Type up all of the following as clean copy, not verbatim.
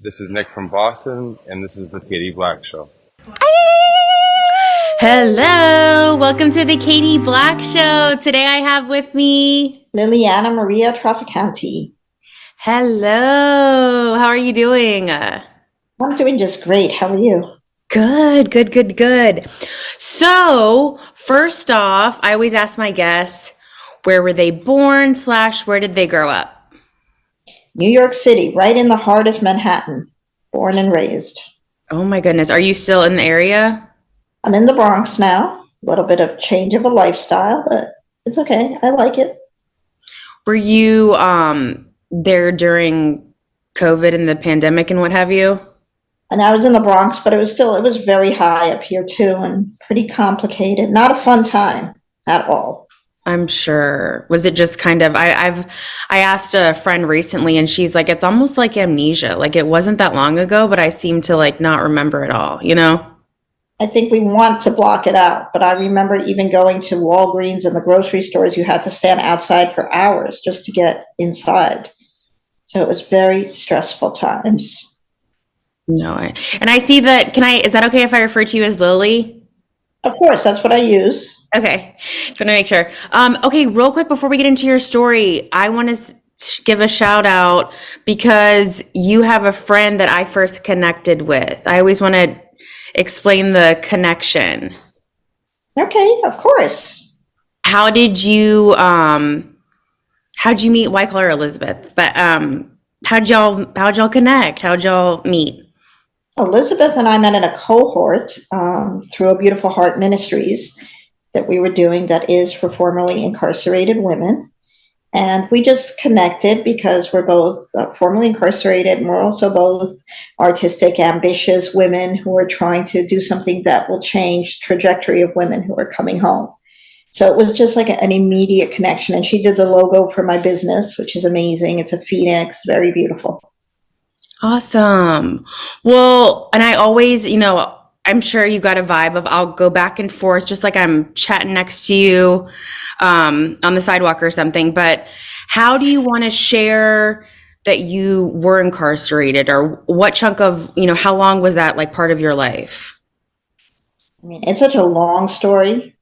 This is Nick from Boston, and this is the Katie Black Show. Hello, welcome to the Katie Black Show. Today I have with me Liliana Maria Traficante. Hello, how are you doing? I'm doing just great. How are you? Good. So, first off, I always ask my guests, where were they born / where did they grow up? New York City, right in the heart of Manhattan, born and raised. Oh my goodness, are you still in the area? I'm in the Bronx now. A little bit of change of a lifestyle, but it's okay. I like it. Were you there during COVID and the pandemic and what have you? And I was in the Bronx, but it was very high up here too and pretty complicated. Not a fun time at all. I'm sure. Was it just kind of, I asked a friend recently and she's like, it's almost like amnesia. Like it wasn't that long ago, but I seem to like not remember it all, you know? I think we want to block it out, but I remember even going to Walgreens and the grocery stores, you had to stand outside for hours just to get inside. So it was very stressful times. No, and I see that, is that okay if I refer to you as Lily? Of course, that's what I use. Okay, just want to make sure. Okay, real quick before we get into your story, I want to give a shout out because you have a friend that I first connected with. I always want to explain the connection. Okay, of course. How'd you meet? Well, I call her Elizabeth, but how'd y'all connect? How'd y'all meet? Elizabeth and I met in a cohort through a Beautiful Heart Ministries that we were doing that is for formerly incarcerated women. And we just connected because we're both formerly incarcerated and we're also both artistic, ambitious women who are trying to do something that will change the trajectory of women who are coming home. So it was just like an immediate connection. And she did the logo for my business, which is amazing. It's a phoenix, very beautiful. Awesome. Well, and I always, I'm sure you got a vibe of I'll go back and forth just like I'm chatting next to you on the sidewalk or something. But how do you want to share that you were incarcerated, or what chunk of, how long was that like part of your life? I mean, it's such a long story.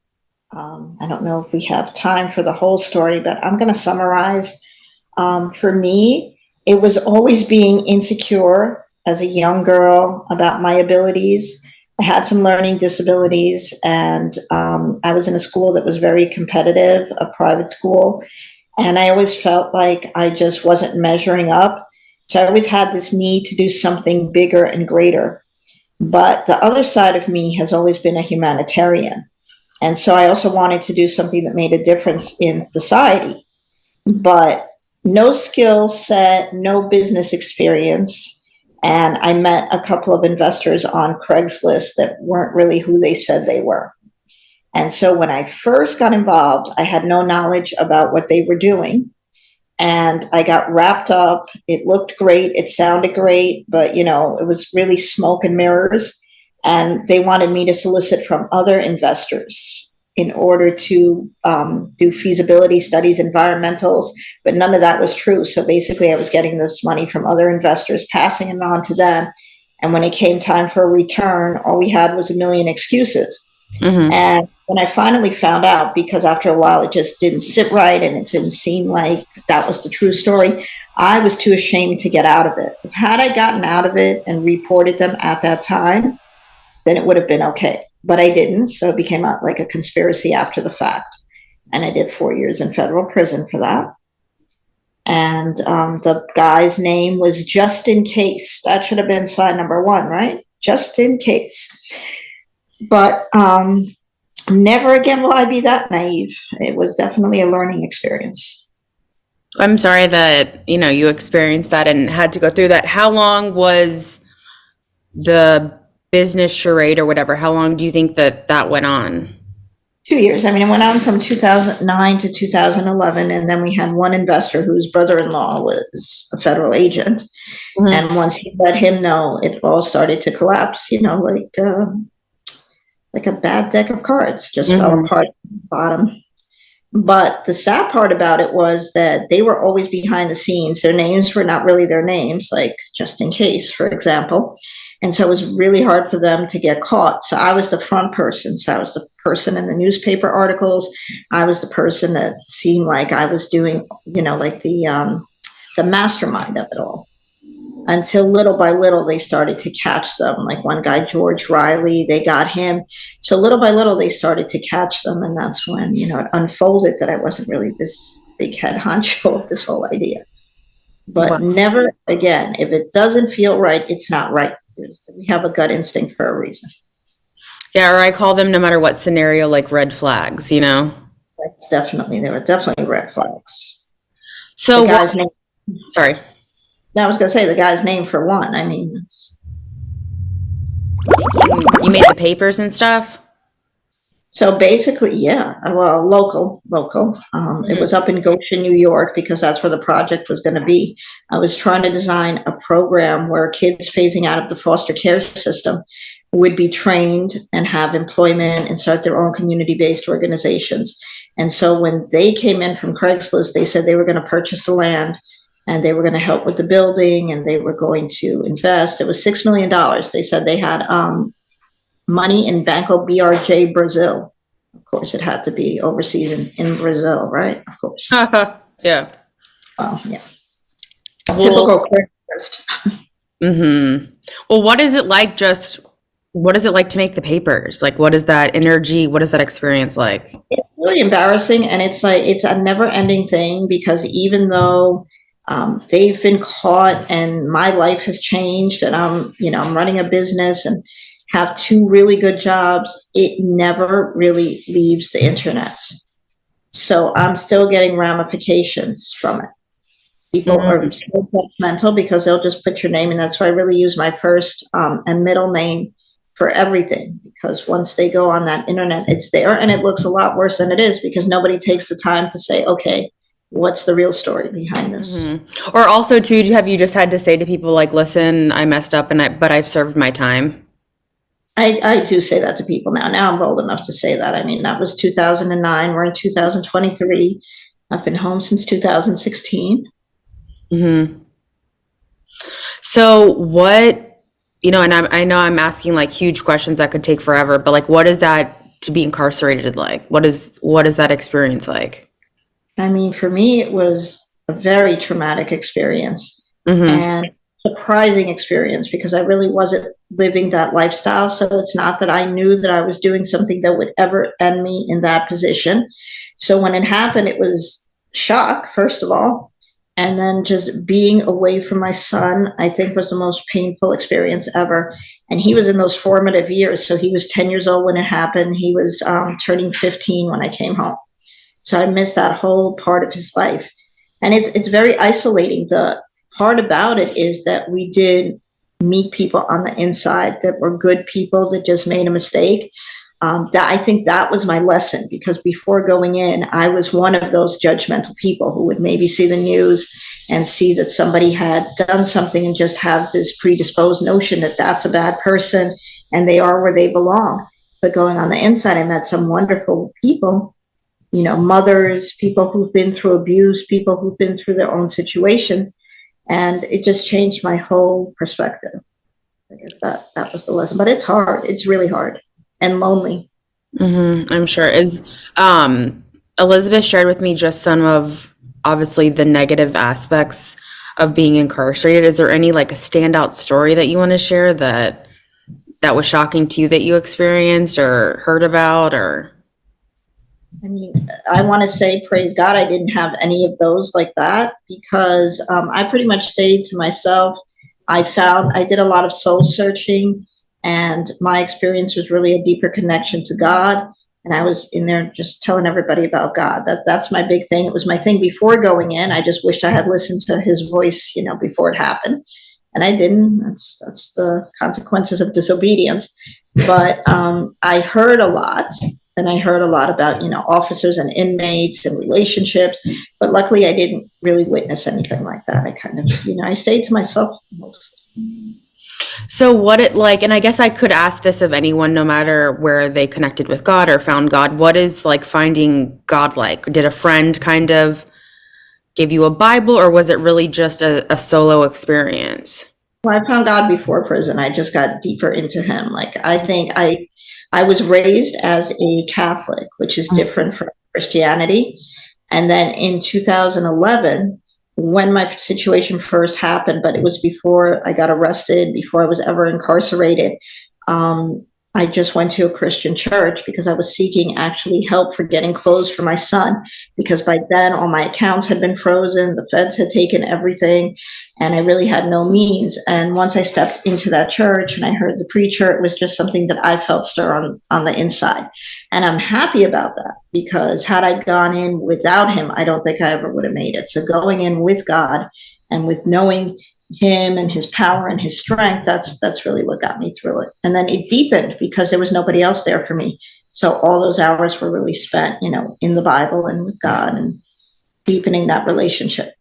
I don't know if we have time for the whole story, but I'm going to summarize. For me, it was always being insecure as a young girl about my abilities. I had some learning disabilities, and I was in a school that was very competitive, a private school, and I always felt like I just wasn't measuring up. So I always had this need to do something bigger and greater. But the other side of me has always been a humanitarian. And so I also wanted to do something that made a difference in society. But no skill set, no business experience. And I met a couple of investors on Craigslist that weren't really who they said they were. And so when I first got involved, I had no knowledge about what they were doing. And I got wrapped up. It looked great. It sounded great, but it was really smoke and mirrors. And they wanted me to solicit from other investors in order to do feasibility studies, environmentals, but none of that was true. So basically I was getting this money from other investors, passing it on to them. And when it came time for a return, all we had was a million excuses. Mm-hmm. And when I finally found out, because after a while it just didn't sit right and it didn't seem like that was the true story, I was too ashamed to get out of it. Had I gotten out of it and reported them at that time, then it would have been okay. But I didn't, so it became like a conspiracy after the fact. And I did 4 years in federal prison for that. And the guy's name was Just In Case. That should have been sign number 1, right? Just in case. But never again will I be that naive. It was definitely a learning experience. I'm sorry that, you experienced that and had to go through that. How long was the business charade or whatever? How long do you think that went on? 2 years. I mean, it went on from 2009 to 2011. And then we had one investor whose brother-in-law was a federal agent. Mm-hmm. And once he let him know, it all started to collapse, like a bad deck of cards, just fell apart at the bottom. But the sad part about it was that they were always behind the scenes. Their names were not really their names, like just in case, for example. And so it was really hard for them to get caught. So I was the front person. So I was the person in the newspaper articles. I was the person that seemed like I was doing, like the mastermind of it all. Until little by little they started to catch them. Like one guy, George Riley, they got him. So little by little they started to catch them, and that's when it unfolded that I wasn't really this big head honcho of this whole idea. But never again, if it doesn't feel right, it's not right. We have a gut instinct for a reason. Yeah, or I call them, no matter what scenario, like red flags. There were definitely red flags. So the guy's name. Sorry. I was going to say the guy's name for one. I mean, you made the papers and stuff? So basically, yeah, well, local. It was up in Goshen, New York, because that's where the project was going to be. I was trying to design a program where kids phasing out of the foster care system would be trained and have employment and start their own community-based organizations. And so when they came in from Craigslist, they said they were going to purchase the land, and they were going to help with the building, and they were going to invest. It was $6 million. They said they had money in Banco BRJ, Brazil. Of course, it had to be overseas in Brazil, right? Of course. Yeah. Well, yeah. Typical Craigslist. Mm-hmm. Well, what is it like to make the papers? Like, what is that energy? What is that experience like? It's really embarrassing, and it's a never-ending thing, because even though they've been caught and my life has changed, and I'm running a business and have two really good jobs, it never really leaves the internet. So I'm still getting ramifications from it. People are still judgmental because they'll just put your name, and that's why I really use my first and middle name for everything, because once they go on that internet, it's there, and it looks a lot worse than it is, because nobody takes the time to say, okay, what's the real story behind this? Mm-hmm. Or also, too, have you just had to say to people, like, listen, I messed up, but I've served my time? I do say that to people now. Now I'm bold enough to say that. I mean, that was 2009. We're in 2023. I've been home since 2016. Mm-hmm. So what, and I know I'm asking like huge questions that could take forever, but like, what is that to be incarcerated like? What is that experience like? I mean, for me, it was a very traumatic experience. Mm-hmm. And surprising experience, because I really wasn't living that lifestyle. So it's not that I knew that I was doing something that would ever end me in that position. So when it happened, it was shock, first of all. And then just being away from my son, I think, was the most painful experience ever. And he was in those formative years. So he was 10 years old when it happened. He was turning 15 when I came home. So I missed that whole part of his life. And it's very isolating. The part about it is that we did meet people on the inside that were good people that just made a mistake. I think that was my lesson, because before going in, I was one of those judgmental people who would maybe see the news and see that somebody had done something and just have this predisposed notion that that's a bad person and they are where they belong. But going on the inside, I met some wonderful people, mothers, people who've been through abuse, people who've been through their own situations. And it just changed my whole perspective. I guess that was the lesson. But it's hard. It's really hard and lonely. Mm-hmm, I'm sure. Elizabeth shared with me just some of, obviously, the negative aspects of being incarcerated. Is there any like a standout story that you want to share that was shocking to you that you experienced or heard about? Or I mean, I want to say, praise God, I didn't have any of those like that, because I pretty much stayed to myself. I did a lot of soul searching, and my experience was really a deeper connection to God. And I was in there just telling everybody about God. That's my big thing. It was my thing before going in. I just wished I had listened to his voice, before it happened. And I didn't. That's the consequences of disobedience. But I heard a lot. And I heard a lot about, officers and inmates and relationships. But luckily, I didn't really witness anything like that. I kind of just, I stayed to myself mostly. So what it like, and I guess I could ask this of anyone, no matter where they connected with God or found God, what is like finding God like? Did a friend kind of give you a Bible, or was it really just a solo experience? Well, I found God before prison. I just got deeper into him. Like, I think I was raised as a Catholic, which is different from Christianity. And then in 2011, when my situation first happened, but it was before I got arrested, before I was ever incarcerated, um, I just went to a Christian church because I was seeking actually help for getting clothes for my son. Because by then, all my accounts had been frozen, the feds had taken everything, and I really had no means. And once I stepped into that church and I heard the preacher, it was just something that I felt stir on the inside. And I'm happy about that, because had I gone in without him, I don't think I ever would have made it. So going in with God and with knowing him and his power and his strength, that's really what got me through it. And then it deepened because there was nobody else there for me. So all those hours were really spent, in the Bible and with God and deepening that relationship.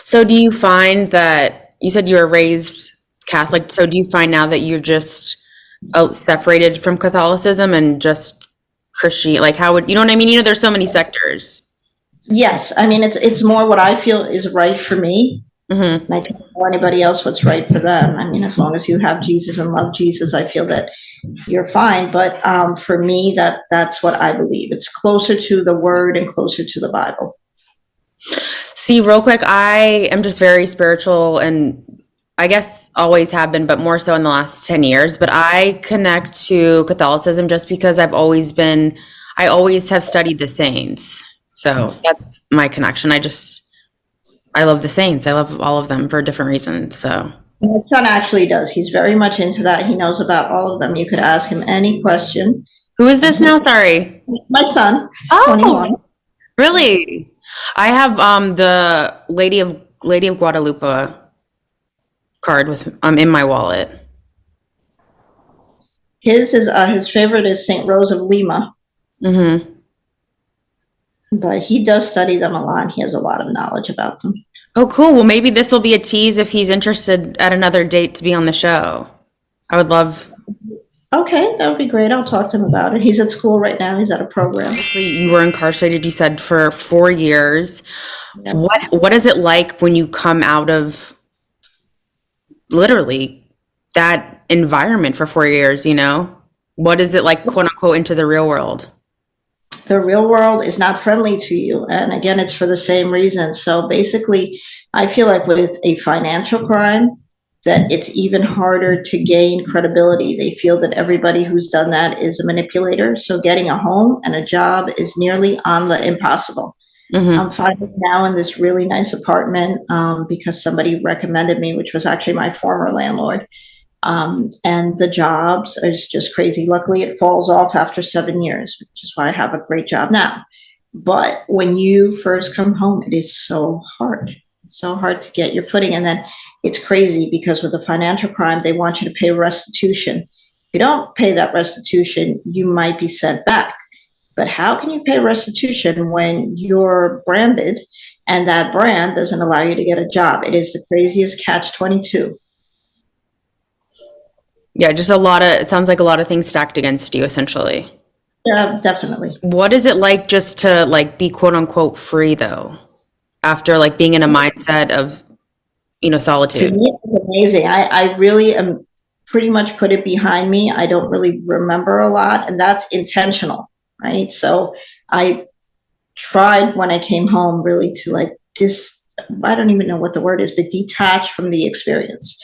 So do you find that you said you were raised Catholic? So do you find now that you're just separated from Catholicism and just Christian? Like, how would you know what I mean? There's so many sectors. Yes, I mean it's more what I feel is right for me. Mm-hmm. And I can't tell anybody else what's right for them. I mean, as long as you have Jesus and love Jesus, I feel that you're fine. But for me, that's what I believe. It's closer to the Word and closer to the Bible. See, real quick, I am just very spiritual, and I guess always have been, but more so in the last 10 years. But I connect to Catholicism just because I always have studied the saints. So that's my connection. I love the saints. I love all of them for different reasons. So My son actually does. He's very much into that. He knows about all of them. You could ask him any question. who is this now? Sorry. My son, Oh, 21. really? I have the Lady of Guadalupe card with in my wallet. His favorite is Saint Rose of Lima, Mm-hmm. but he does study them a lot. He has a lot of knowledge about them. Oh, cool. Well, maybe this will be a tease if he's interested at another date to be on the show. I would love. Okay, that would be great. I'll talk to him about it. He's at school right now. He's at a program. You were incarcerated, you said, for 4 years. Yeah. What is it like when you come out of literally that environment for 4 years, What is it like, quote unquote, into the real world? The real world is not friendly to you. And again, it's for the same reason. So basically, I feel like with a financial crime, that it's even harder to gain credibility. They feel that everybody who's done that is a manipulator. So getting a home and a job is nearly on the impossible. Mm-hmm. I'm finding now in this really nice apartment because somebody recommended me, which was actually my former landlord. And the jobs is just crazy. Luckily, it falls off after 7 years, which is why I have a great job now. But when you first come home, it is so hard. It's so hard to get your footing. And then it's crazy because with a financial crime, they want you to pay restitution. If you don't pay that restitution, you might be sent back. But how can you pay restitution when you're branded and that brand doesn't allow you to get a job? It is the craziest catch-22. Yeah, just it sounds like a lot of things stacked against you, essentially. Yeah, definitely. What is it like just to be quote unquote free though, after being in a mindset of, solitude? To me, it's amazing. I really am pretty much put it behind me. I don't really remember a lot, and that's intentional, right? So I tried when I came home really to I don't even know what the word is, but detach from the experience.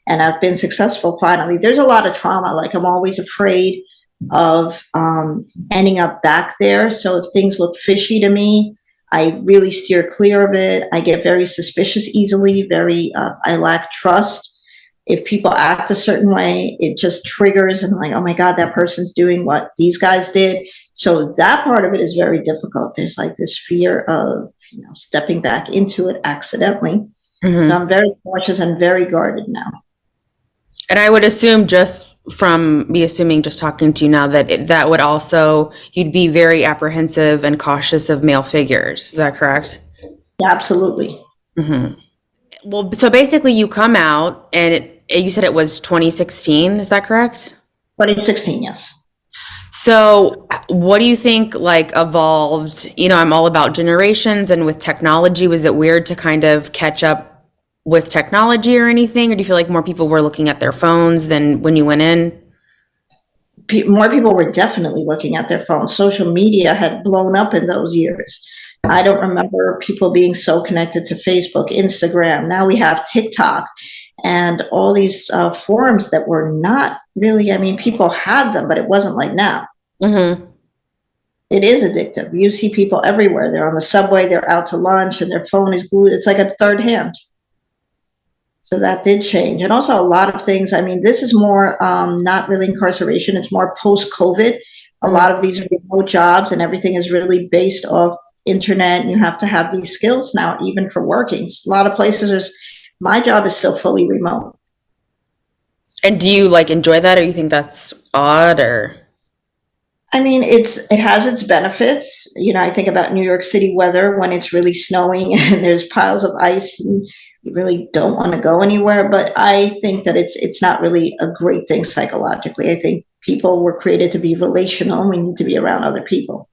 And I've been successful finally. There's a lot of trauma. I'm always afraid of ending up back there. So if things look fishy to me, I really steer clear of it. I get very suspicious easily. I lack trust. If people act a certain way, it just triggers. And I'm like, oh my God, that person's doing what these guys did. So that part of it is very difficult. There's this fear of stepping back into it accidentally. Mm-hmm. So I'm very cautious and very guarded now. And I would assume just talking to you now that would also, you'd be very apprehensive and cautious of male figures. Is that correct? Yeah, absolutely. Mm-hmm. Well, so basically you come out and you said it was 2016, is that correct? 2016, yes. So what do you think like evolved? You know, I'm all about generations and with technology, was it weird to kind of catch up with technology or anything? Or do you feel like more people were looking at their phones than when you went in? More people were definitely looking at their phones. Social media had blown up in those years. I don't remember people being so connected to Facebook, Instagram. Now we have TikTok and all these forums that were not really, I mean, people had them, but it wasn't like now. Mm-hmm. It is addictive. You see people everywhere. They're on the subway, they're out to lunch, and their phone is glued. It's like a third hand. So that did change. And also a lot of things. I mean, this is more not really incarceration. It's more post-COVID. A lot of these remote jobs and everything is really based off internet. And you have to have these skills now, even for working. A lot of places, my job is still fully remote. And do you like enjoy that, or you think that's odd, or? I mean, it has its benefits. You know, I think about New York City weather when it's really snowing and there's piles of ice and you really don't want to go anywhere. But I think that it's not really a great thing psychologically. I think people were created to be relational. We need to be around other people.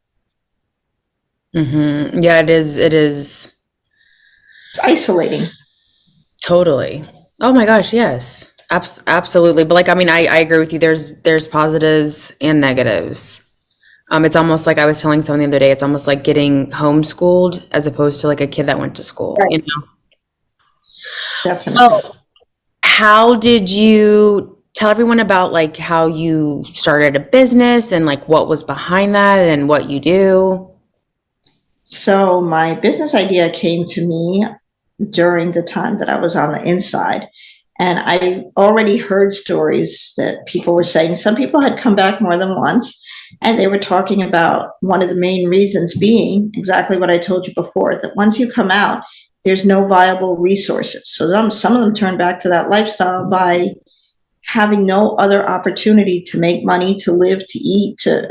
Mm-hmm. Yeah, it is. It is It's isolating. totally. Oh my gosh, yes. Absolutely. But like, I mean, I agree with you. There's positives and negatives. It's almost like I was telling someone the other day, it's almost like getting homeschooled as opposed to like a kid that went to school, Right. you know? Definitely. Oh, how did you tell everyone about like how you started a business and like what was behind that and what you do? So my business idea came to me during the time that I was on the inside. And I already heard stories that people were saying some people had come back more than once. And they were talking about one of the main reasons being exactly what I told you before, that once you come out, there's no viable resources. So some of them turn back to that lifestyle by having no other opportunity to make money, to live, to eat, to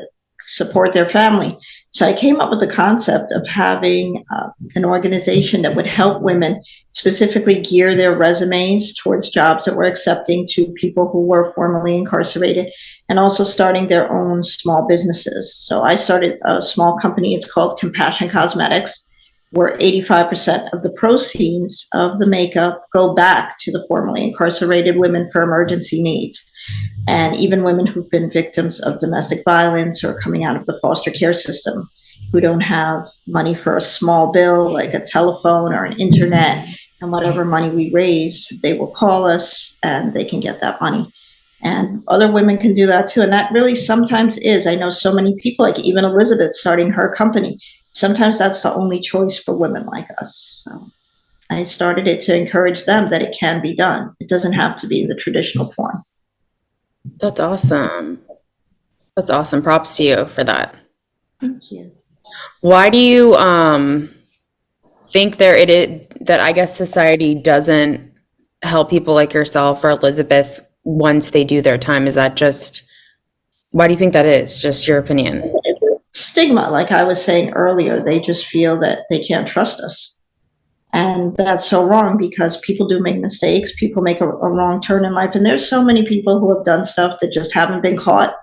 support their family. So I came up with the concept of having an organization that would help women specifically gear their resumes towards jobs that were accepting to people who were formerly incarcerated, and also starting their own small businesses. So I started a small company. It's called Compassion Cosmetics, where 85% of the proceeds of the makeup go back to the formerly incarcerated women for emergency needs. And even women who've been victims of domestic violence or coming out of the foster care system, who don't have money for a small bill like a telephone or an internet, and whatever money we raise, they will call us and they can get that money. And other women can do that too. And that really sometimes is, I know so many people, like even Elizabeth starting her company, sometimes that's the only choice for women like us. So I started it to encourage them that it can be done. It doesn't have to be in the traditional form. That's awesome. That's awesome. Props to you for that. Thank you. Why do you think that I guess society doesn't help people like yourself or Elizabeth once they do their time? Is that just, why do you think that is? Just your opinion? Stigma, like I was saying earlier, they just feel that they can't trust us. And that's so wrong because people do make mistakes. People make a wrong turn in life. And there's so many people who have done stuff that just haven't been caught,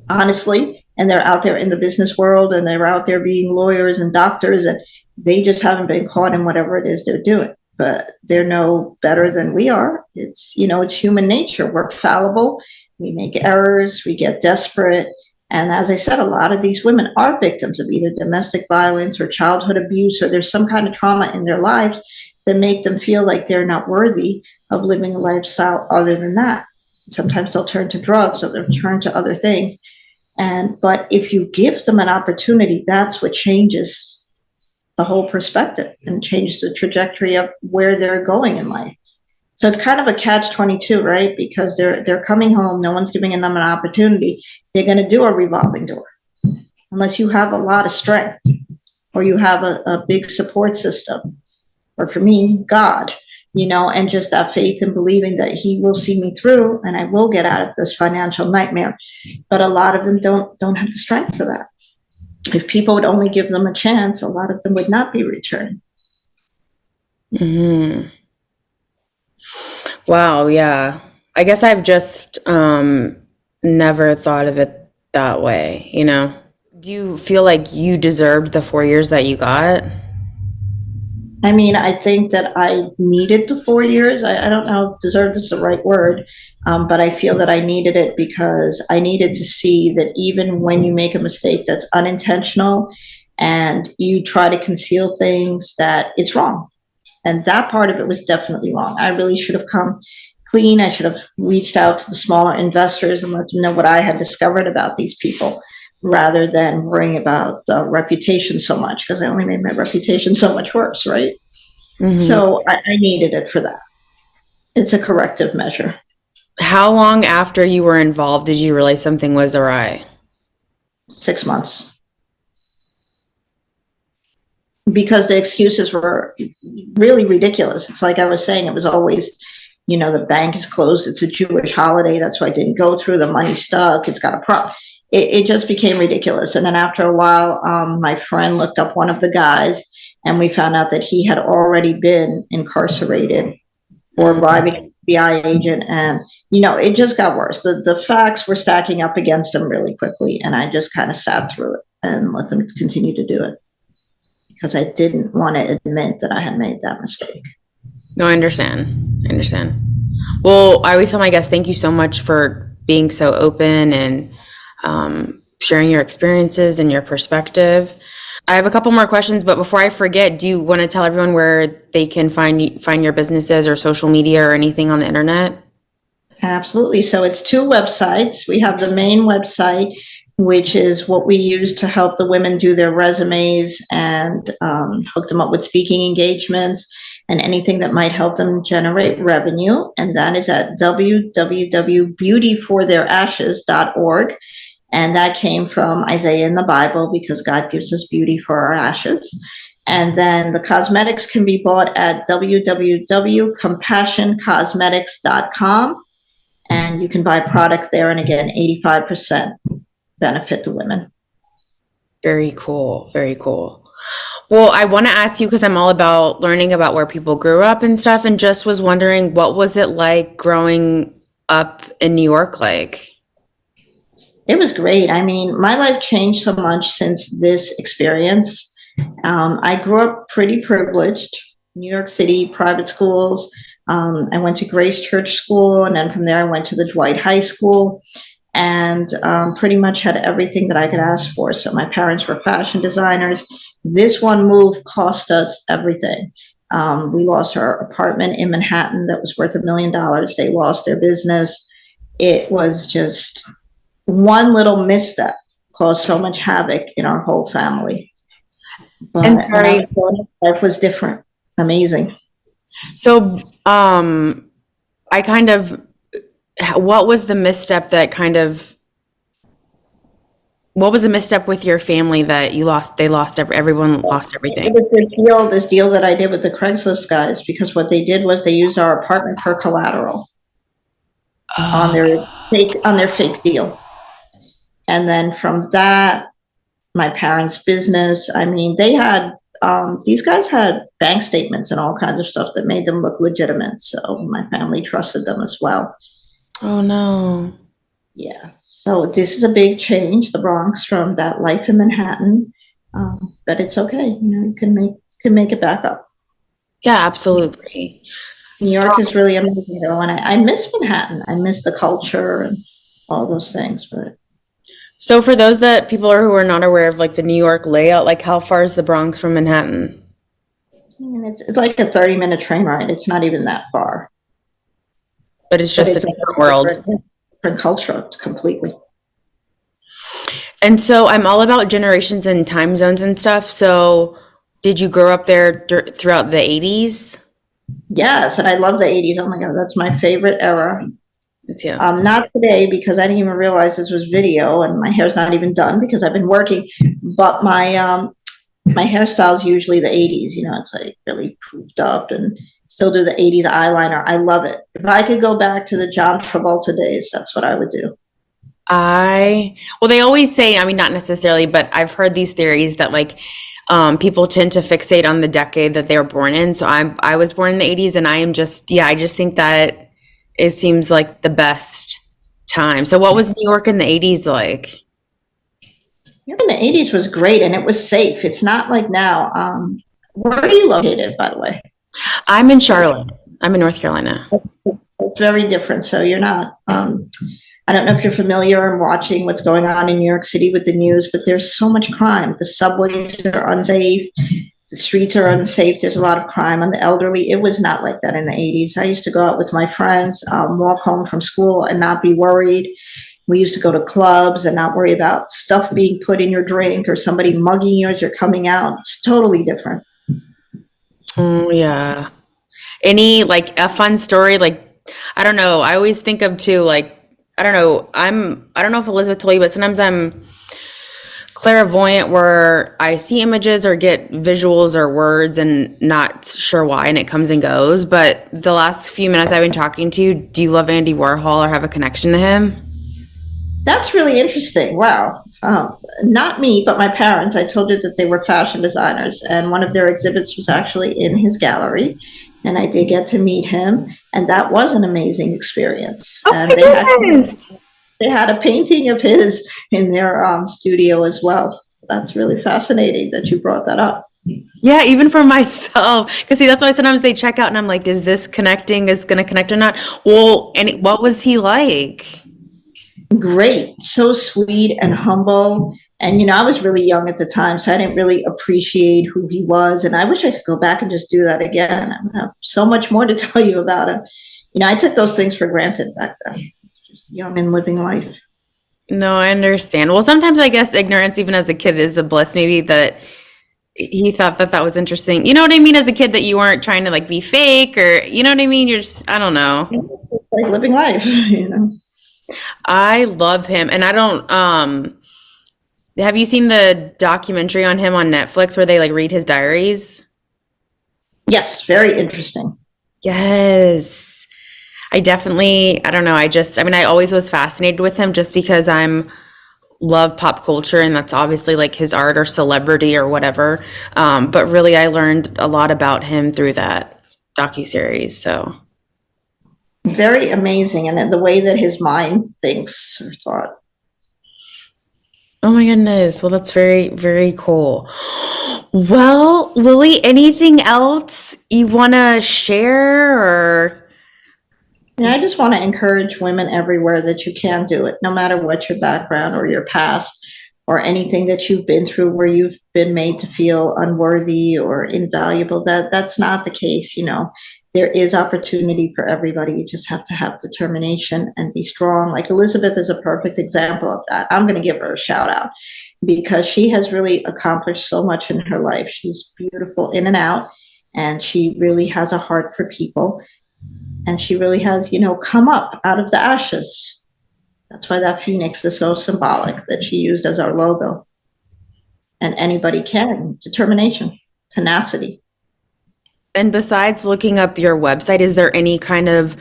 honestly. And they're out there in the business world and they're out there being lawyers and doctors and they just haven't been caught in whatever it is they're doing. But they're no better than we are. It's, you know, it's human nature. We're fallible. We make errors. We get desperate. And as I said, a lot of these women are victims of either domestic violence or childhood abuse, or there's some kind of trauma in their lives that make them feel like they're not worthy of living a lifestyle other than that. Sometimes they'll turn to drugs or they'll turn to other things. But if you give them an opportunity, that's what changes the whole perspective and changes the trajectory of where they're going in life. So it's kind of a catch-22, right? Because they're coming home, no one's giving them an opportunity. They're going to do a revolving door unless you have a lot of strength or you have a big support system. Or for me, God, you know, and just that faith and believing that he will see me through and I will get out of this financial nightmare. But a lot of them don't have the strength for that. If people would only give them a chance, a lot of them would not be returning. Mm-hmm. Wow, yeah. I guess I've just never thought of it that way, you know? Do you feel like you deserved the 4 years that you got? I mean, I think that I needed the 4 years. I don't know if deserved is the right word, but I feel that I needed it because I needed to see that even when you make a mistake that's unintentional and you try to conceal things, that it's wrong. And that part of it was definitely wrong. I really should have come clean. I should have reached out to the smaller investors and let them know what I had discovered about these people rather than worrying about the reputation so much, because I only made my reputation so much worse, right? Mm-hmm. So I needed it for that. It's a corrective measure. How long after you were involved did you realize something was awry? 6 months. Because the excuses were really ridiculous. It's like I was saying, it was always, the bank is closed. It's a Jewish holiday. That's why I didn't go through. The money stuck. It's got a problem. It just became ridiculous. And then after a while, my friend looked up one of the guys, and we found out that he had already been incarcerated for bribing an FBI agent. And, it just got worse. The facts were stacking up against him really quickly. And I just kind of sat through it and let them continue to do it because I didn't want to admit that I had made that mistake. No, I understand. Well, I always tell my guests, thank you so much for being so open and sharing your experiences and your perspective. I have a couple more questions, but before I forget, do you want to tell everyone where they can find your businesses or social media or anything on the internet? Absolutely. So it's 2 websites. We have the main website, which is what we use to help the women do their resumes and hook them up with speaking engagements and anything that might help them generate revenue. And that is at www.beautyfortheirashes.org. And that came from Isaiah in the Bible, because God gives us beauty for our ashes. And then the cosmetics can be bought at www.compassioncosmetics.com. And you can buy product there. And again, 85% benefit the women. Very cool. Well, I want to ask you, because I'm all about learning about where people grew up and stuff, and just was wondering, what was it like growing up in New York like? It was great. I mean, my life changed so much since this experience. I grew up pretty privileged, New York City, private schools. I went to Grace Church School, and then from there I went to the Dwight High School, and pretty much had everything that I could ask for. So my parents were fashion designers. This one move cost us everything. We lost our apartment in Manhattan that was worth $1 million. They lost their business. It was just one little misstep caused so much havoc in our whole family. But life was different. Amazing. So, what was the misstep what was the misstep with your family that you lost? Everyone lost everything. It was this deal that I did with the Craigslist guys, because what they did was they used our apartment for collateral on their fake deal. And then from that, my parents' business, I mean, they had, these guys had bank statements and all kinds of stuff that made them look legitimate. So my family trusted them as well. Oh, no. Yeah. So this is a big change, the Bronx, from that life in Manhattan. But it's okay. You can make it back up. Yeah, absolutely. New York is really amazing, though. And I miss Manhattan. I miss the culture and all those things, but. So for those people who are not aware of like the New York layout, like how far is the Bronx from Manhattan? It's like a 30-minute train ride. It's not even that far. But it's just a different world. Different culture completely. And so I'm all about generations and time zones and stuff. So did you grow up there throughout the 80s? Yes, and I love the 80s. Oh my God, that's my favorite era. Yeah. Not today, because I didn't even realize this was video, and my hair's not even done because I've been working. But my hairstyle is usually the 80s. It's like really poofed up, and still do the 80s eyeliner. I love it. If I could go back to the John Travolta days, that's what I would do. Well, they always say, I mean, not necessarily, but I've heard these theories that like people tend to fixate on the decade that they were born in. So I was born in the 80s, and I just think that it seems like the best time. So what was New York in the 80s like? In the 80s was great, and it was safe. It's not like now. Where are you located, by the way? I'm in Charlotte. I'm in North Carolina. It's very different. So you're not, I don't know if you're familiar and watching what's going on in New York City with the news, but there's so much crime. The subways are unsafe. The streets are unsafe. There's a lot of crime on the elderly. It was not like that in the 80s. I used to go out with my friends, walk home from school and not be worried. We used to go to clubs and not worry about stuff being put in your drink or somebody mugging you as you're coming out. It's totally different. Oh, yeah. Any like a fun story? Like, I don't know. I always think of too, like, I don't know. I don't know if Elizabeth told you, but sometimes I'm clairvoyant where I see images or get visuals or words and not sure why, and it comes and goes. But the last few minutes I've been talking to you, do you love Andy Warhol or have a connection to him? That's really interesting. Wow. Not me, but my parents. I told you that they were fashion designers, and one of their exhibits was actually in his gallery. And I did get to meet him, and that was an amazing experience. Oh And my goodness. they had a painting of his in their studio as well. So that's really fascinating that you brought that up. Yeah, even for myself. Because see, that's why sometimes they check out and I'm like, is this connecting? Is going to connect or not? Well, and what was he like? Great, so sweet and humble. And I was really young at the time, so I didn't really appreciate who he was. And I wish I could go back and just do that again. I would have so much more to tell you about him. I took those things for granted back then, just young and living life. No, I understand. Well, sometimes I guess ignorance, even as a kid, is a bliss. Maybe that he thought that that was interesting. You know what I mean? As a kid, that you weren't trying to like be fake or, you know what I mean? You're just, I don't know. It's like living life. I love him. And I don't, have you seen the documentary on him on Netflix where they like read his diaries? Yes, very interesting. Yes. I definitely, I don't know. I mean, I always was fascinated with him just because love pop culture and that's obviously like his art or celebrity or whatever. But really, I learned a lot about him through that docuseries. So, Very amazing. And then the way that his mind thinks or thought. oh my goodness. Well, that's very, very cool. Well, Lily, anything else you want to share or? I just want to encourage women everywhere that you can do it, no matter what your background or your past or anything that you've been through where you've been made to feel unworthy or invaluable. That's not the case. There is opportunity for everybody. You just have to have determination and be strong. Like Elizabeth is a perfect example of that. I'm going to give her a shout out because she has really accomplished so much in her life. She's beautiful in and out, and she really has a heart for people. And she really has, come up out of the ashes. That's why that phoenix is so symbolic that she used as our logo. And anybody can. Determination, tenacity. And besides looking up your website, is there any kind of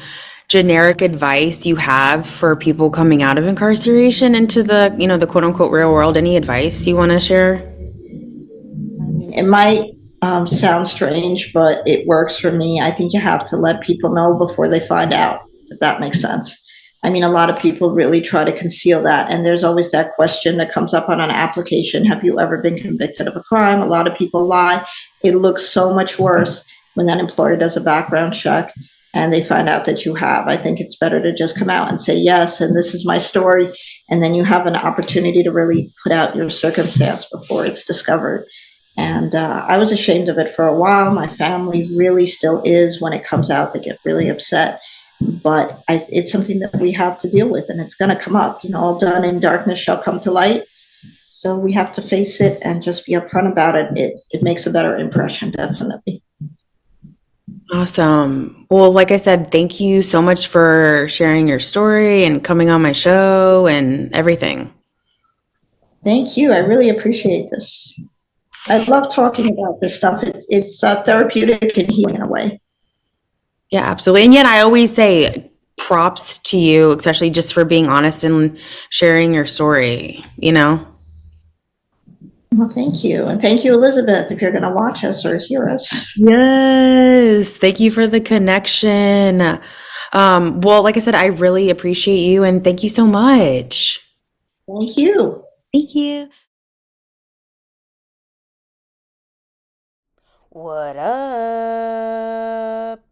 generic advice you have for people coming out of incarceration into the quote unquote real world? Any advice you want to share? It might sound strange, but it works for me. I think you have to let people know before they find out, if that makes sense. A lot of people really try to conceal that. And there's always that question that comes up on an application. Have you ever been convicted of a crime? A lot of people lie. It looks so much worse when that employer does a background check and they find out that you have. I think it's better to just come out and say, yes, and this is my story. And then you have an opportunity to really put out your circumstance before it's discovered. And I was ashamed of it for a while. My family really still is. When it comes out, they get really upset. But it's something that we have to deal with, and it's going to come up. All done in darkness shall come to light. So we have to face it and just be upfront about it. It makes a better impression, definitely. Awesome. Well, like I said, thank you so much for sharing your story and coming on my show and everything. Thank you. I really appreciate this. I love talking about this stuff. It's therapeutic and healing in a way. Yeah, absolutely. And yet I always say props to you, especially just for being honest and sharing your story, Well, thank you. And thank you, Elizabeth, if you're going to watch us or hear us. Yes. Thank you for the connection. Well, like I said, I really appreciate you and thank you so much. Thank you. Thank you. What up?